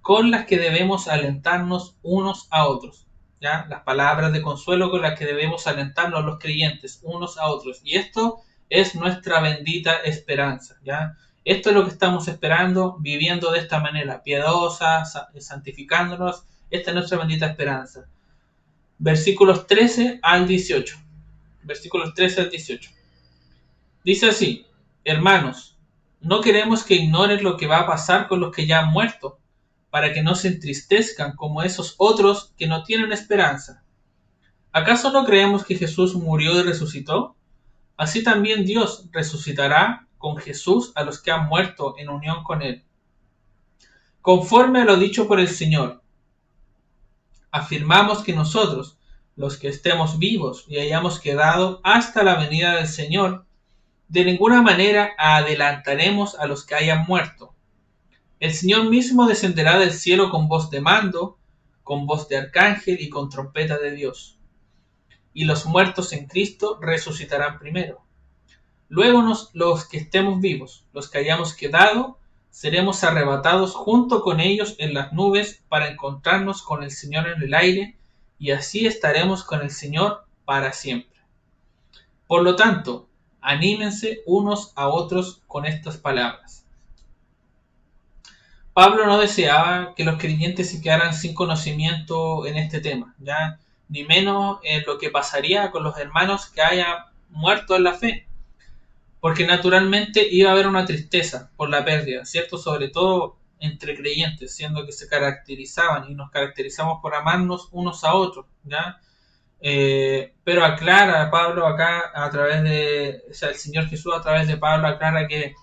con las que debemos alentarnos unos a otros, ¿ya? Las palabras de consuelo con las que debemos alentarnos los creyentes unos a otros. Y esto es nuestra bendita esperanza, ¿ya? Esto es lo que estamos esperando, viviendo de esta manera piadosa, santificándonos. Esta es nuestra bendita esperanza. Versículos 13 al 18. Versículos 13 al 18. Dice así: hermanos, no queremos que ignoren lo que va a pasar con los que ya han muerto, para que no se entristezcan como esos otros que no tienen esperanza. ¿Acaso no creemos que Jesús murió y resucitó? Así también Dios resucitará con Jesús a los que han muerto en unión con Él. Conforme a lo dicho por el Señor, afirmamos que nosotros, los que estemos vivos y hayamos quedado hasta la venida del Señor, de ninguna manera adelantaremos a los que hayan muerto. El Señor mismo descenderá del cielo con voz de mando, con voz de arcángel y con trompeta de Dios. Y los muertos en Cristo resucitarán primero. Luego los que estemos vivos, los que hayamos quedado, seremos arrebatados junto con ellos en las nubes para encontrarnos con el Señor en el aire, y así estaremos con el Señor para siempre. Por lo tanto, Anímense unos a otros con estas palabras. Pablo no deseaba que los creyentes se quedaran sin conocimiento en este tema, ya ni menos en lo que pasaría con los hermanos que hayan muerto en la fe, porque naturalmente iba a haber una tristeza por la pérdida, ¿cierto? Sobre todo entre creyentes, siendo que se caracterizaban y nos caracterizamos por amarnos unos a otros, ¿ya? Pero aclara Pablo acá a través de, o sea, el Señor Jesús a través de Pablo aclara que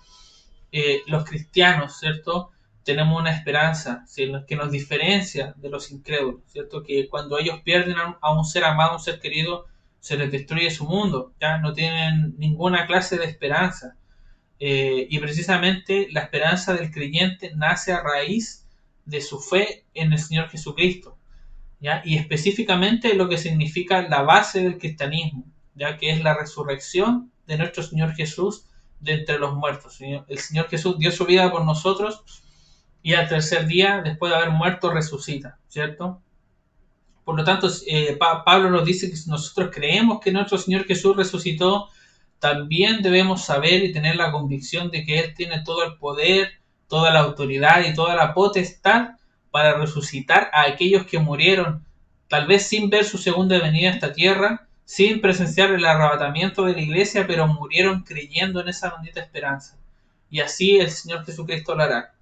los cristianos, ¿cierto? Tenemos una esperanza, ¿sí? Que nos diferencia de los incrédulos, ¿cierto? Que cuando ellos pierden a un ser amado, a un ser querido, se les destruye su mundo, ya no tienen ninguna clase de esperanza. Y precisamente la esperanza del creyente nace a raíz de su fe en el Señor Jesucristo, ¿ya? Y específicamente lo que significa la base del cristianismo, ya que es la resurrección de nuestro Señor Jesús de entre los muertos. El Señor Jesús dio su vida por nosotros y al tercer día, después de haber muerto, resucita, ¿cierto? Por lo tanto, Pablo nos dice que si nosotros creemos que nuestro Señor Jesús resucitó, también debemos saber y tener la convicción de que Él tiene todo el poder, toda la autoridad y toda la potestad para resucitar a aquellos que murieron, tal vez sin ver su segunda venida a esta tierra, sin presenciar el arrebatamiento de la iglesia, pero murieron creyendo en esa bendita esperanza. Y así el Señor Jesucristo lo hará.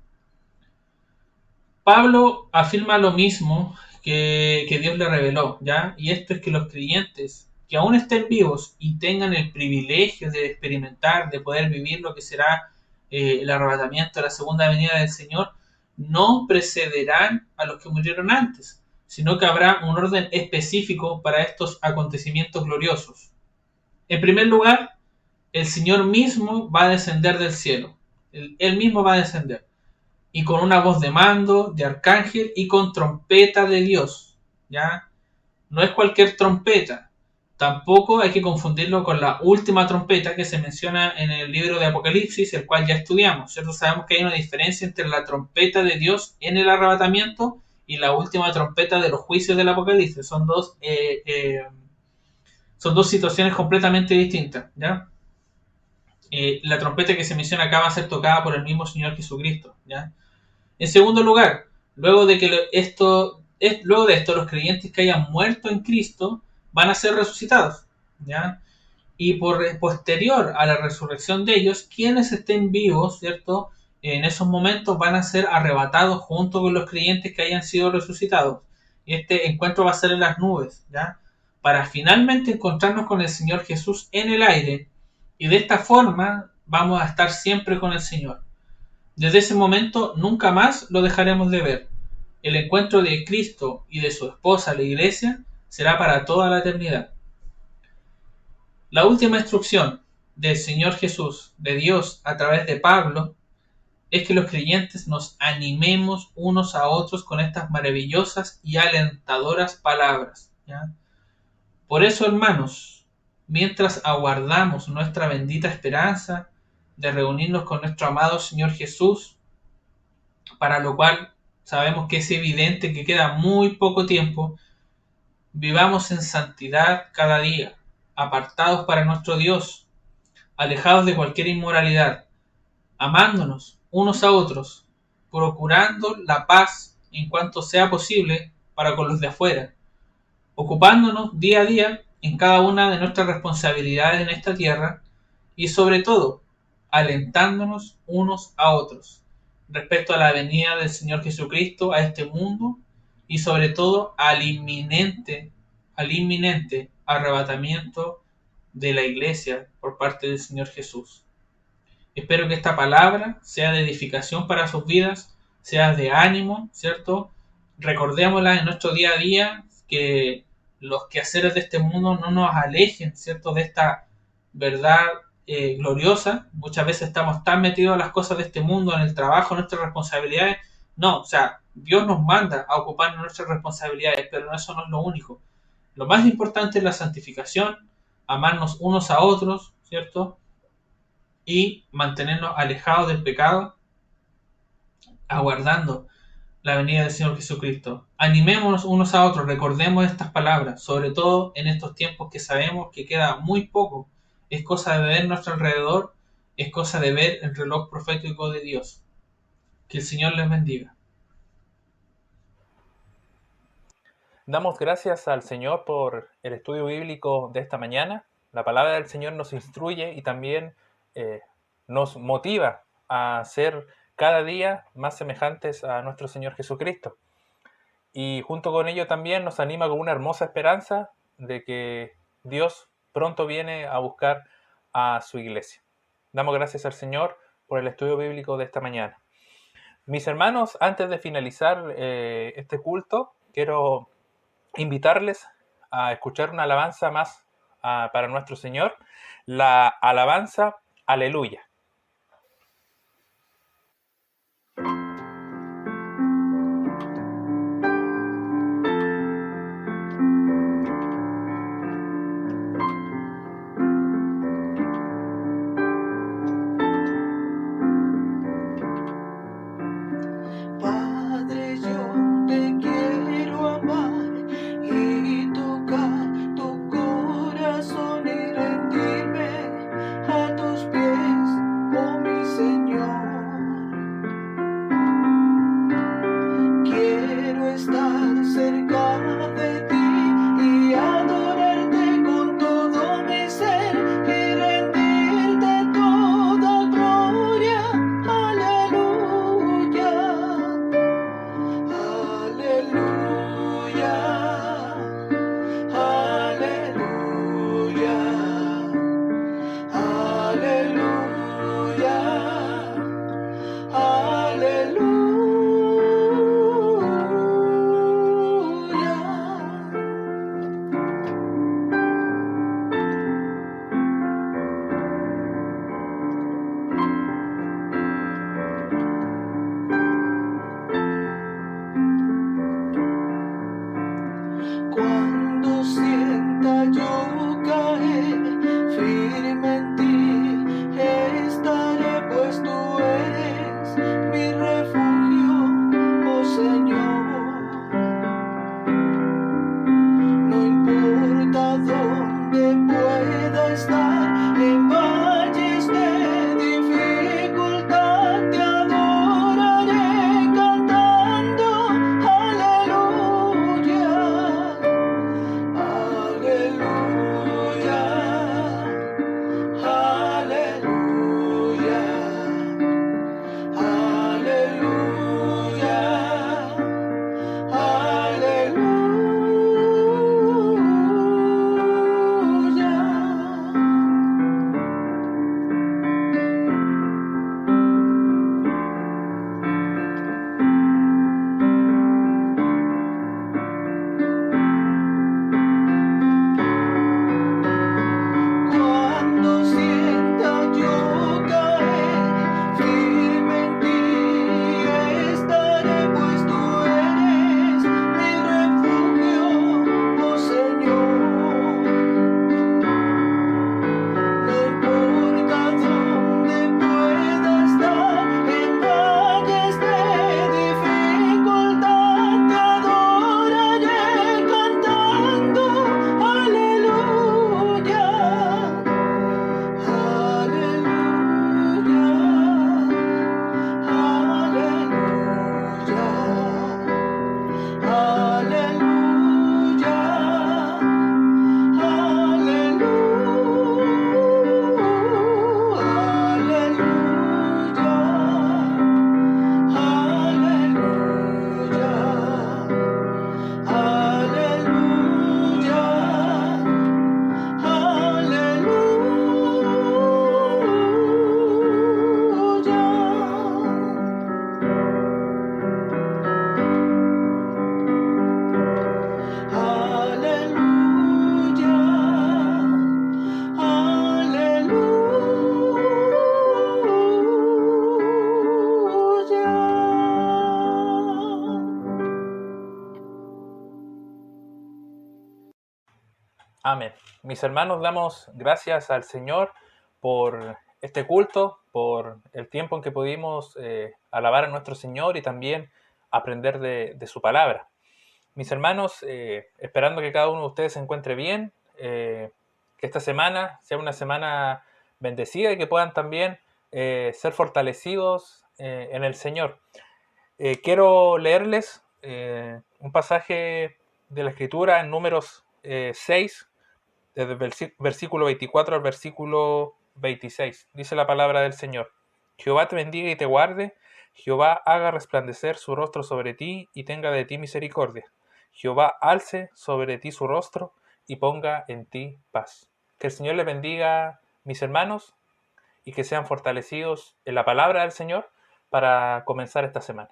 Pablo afirma lo mismo que Dios le reveló, ¿ya? Y esto es que los creyentes que aún estén vivos y tengan el privilegio de experimentar, de poder vivir lo que será el arrebatamiento, la segunda venida del Señor, no precederán a los que murieron antes, sino que habrá un orden específico para estos acontecimientos gloriosos. En primer lugar, el Señor mismo va a descender del cielo. Él mismo va a descender. Y con una voz de mando, de arcángel y con trompeta de Dios, ¿ya? No es cualquier trompeta. Tampoco hay que confundirlo con la última trompeta que se menciona en el libro de Apocalipsis, el cual ya estudiamos, ¿cierto? Sabemos que hay una diferencia entre la trompeta de Dios en el arrebatamiento y la última trompeta de los juicios del Apocalipsis. Son dos situaciones completamente distintas, ¿ya? La trompeta que se menciona acá va a ser tocada por el mismo Señor Jesucristo, ¿ya? En segundo lugar, luego de esto, los creyentes que hayan muerto en Cristo van a ser resucitados, ¿ya? Y posterior a la resurrección de ellos, quienes estén vivos, ¿cierto? En esos momentos van a ser arrebatados junto con los creyentes que hayan sido resucitados. Y este encuentro va a ser en las nubes, ¿ya? Para finalmente encontrarnos con el Señor Jesús en el aire. Y de esta forma vamos a estar siempre con el Señor. Desde ese momento nunca más lo dejaremos de ver. El encuentro de Cristo y de su esposa, la iglesia, será para toda la eternidad. La última instrucción del Señor Jesús, de Dios, a través de Pablo, es que los creyentes nos animemos unos a otros con estas maravillosas y alentadoras palabras, ¿ya? Por eso, hermanos, mientras aguardamos nuestra bendita esperanza de reunirnos con nuestro amado Señor Jesús, para lo cual sabemos que es evidente que queda muy poco tiempo, vivamos en santidad cada día, apartados para nuestro Dios, alejados de cualquier inmoralidad, amándonos unos a otros, procurando la paz en cuanto sea posible para con los de afuera, ocupándonos día a día en cada una de nuestras responsabilidades en esta tierra y sobre todo alentándonos unos a otros respecto a la venida del Señor Jesucristo a este mundo y sobre todo al inminente arrebatamiento de la iglesia por parte del Señor Jesús. Espero que esta palabra sea de edificación para sus vidas, sea de ánimo, ¿cierto? Recordémosla en nuestro día a día, que los quehaceres de este mundo no nos alejen, ¿cierto?, de esta verdad gloriosa. Muchas veces estamos tan metidos en las cosas de este mundo, en el trabajo, en nuestras responsabilidades. No, o sea, Dios nos manda a ocuparnos de nuestras responsabilidades, pero eso no es lo único. Lo más importante es la santificación, amarnos unos a otros, ¿cierto?, y mantenernos alejados del pecado, aguardando la venida del Señor Jesucristo. Animémonos unos a otros, recordemos estas palabras, sobre todo en estos tiempos que sabemos que queda muy poco es cosa de ver nuestro alrededor, es cosa de ver el reloj profético de Dios. Que el Señor les bendiga. Damos gracias al Señor por el estudio bíblico de esta mañana. La palabra del Señor nos instruye y también nos motiva a ser cada día más semejantes a nuestro Señor Jesucristo. Y junto con ello también nos anima con una hermosa esperanza de que Dios pronto viene a buscar a su iglesia. Damos gracias al Señor por el estudio bíblico de esta mañana. Mis hermanos, antes de finalizar este culto, quiero invitarles a escuchar una alabanza más para nuestro Señor, la alabanza Aleluya. Padre, yo te quiero amar y tocar tu corazón y rendirme a tus pies, oh mi Señor. Quiero estar cerca de ti y adorarte con todo mi ser y rendirte toda gloria. Aleluya. Aleluya, aleluya, aleluya, aleluya. Cuando sienta yo caer firme en ti, estaré, pues tú eres mi refugio, oh Señor. No importa dónde pueda estar, en valles de dificultad te adoraré cantando aleluya. Aleluya, aleluya, aleluya, Cuando sienta yo caer firme en ti, estaré, pues tú eres mi refugio, oh Señor. No importa dónde pueda estar, en valles de dificultad te adoraré cantando aleluya. Aleluya, aleluya, Amén. Mis hermanos, damos gracias al Señor por este culto, por el tiempo en que pudimos alabar a nuestro Señor y también aprender de su palabra. Mis hermanos, esperando que cada uno de ustedes se encuentre bien, Que esta semana sea una semana bendecida y que puedan también ser fortalecidos en el Señor. Quiero leerles un pasaje de la Escritura en Números 6, desde el versículo 24 al versículo 26. Dice la palabra del Señor. Jehová te bendiga y te guarde. Jehová haga resplandecer su rostro sobre ti y tenga de ti misericordia. Jehová alce sobre ti su rostro y ponga en ti paz. Que el Señor les bendiga, mis hermanos, y que sean fortalecidos en la palabra del Señor para comenzar esta semana.